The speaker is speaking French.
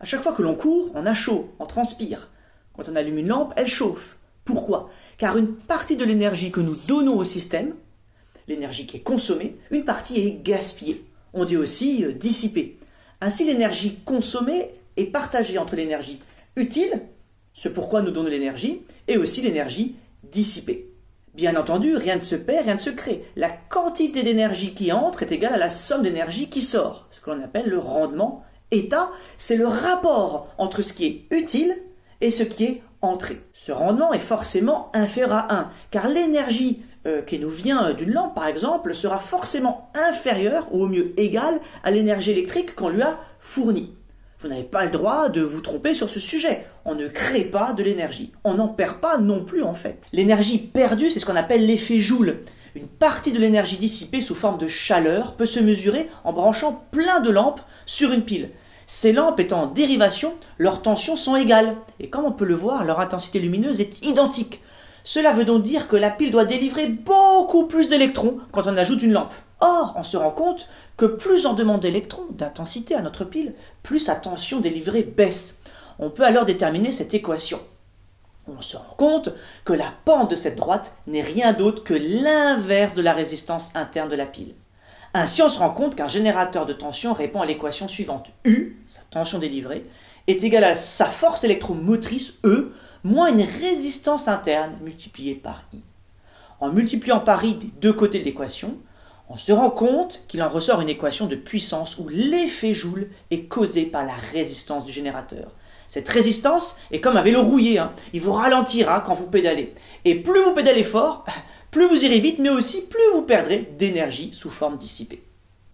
À chaque fois que l'on court, on a chaud, on transpire. Quand on allume une lampe, elle chauffe. Pourquoi? Car une partie de l'énergie que nous donnons au système, l'énergie qui est consommée, une partie est gaspillée. On dit aussi dissipée. Ainsi, l'énergie consommée est partagée entre l'énergie utile, ce pourquoi nous donnons l'énergie, et aussi l'énergie dissipée. Bien entendu, rien ne se perd, rien ne se crée. La quantité d'énergie qui entre est égale à la somme d'énergie qui sort, ce que l'on appelle le rendement. État, c'est le rapport entre ce qui est utile et ce qui est entré. Ce rendement est forcément inférieur à 1, car l'énergie qui nous vient d'une lampe, par exemple, sera forcément inférieure, ou au mieux égale, à l'énergie électrique qu'on lui a fournie. Vous n'avez pas le droit de vous tromper sur ce sujet. On ne crée pas de l'énergie. On n'en perd pas non plus, en fait. L'énergie perdue, c'est ce qu'on appelle l'effet Joule. Une partie de l'énergie dissipée sous forme de chaleur peut se mesurer en branchant plein de lampes sur une pile. Ces lampes étant en dérivation, leurs tensions sont égales. Et comme on peut le voir, leur intensité lumineuse est identique. Cela veut donc dire que la pile doit délivrer beaucoup plus d'électrons quand on ajoute une lampe. Or, on se rend compte que plus on demande d'électrons, d'intensité à notre pile, plus sa tension délivrée baisse. On peut alors déterminer cette équation. On se rend compte que la pente de cette droite n'est rien d'autre que l'inverse de la résistance interne de la pile. Ainsi, on se rend compte qu'un générateur de tension répond à l'équation suivante. U, sa tension délivrée, est égale à sa force électromotrice, E, moins une résistance interne multipliée par I. En multipliant par I des deux côtés de l'équation, on se rend compte qu'il en ressort une équation de puissance où l'effet Joule est causé par la résistance du générateur. Cette résistance est comme un vélo rouillé, il vous ralentira quand vous pédalez. Et plus vous pédalez fort, plus vous irez vite, mais aussi plus vous perdrez d'énergie sous forme dissipée.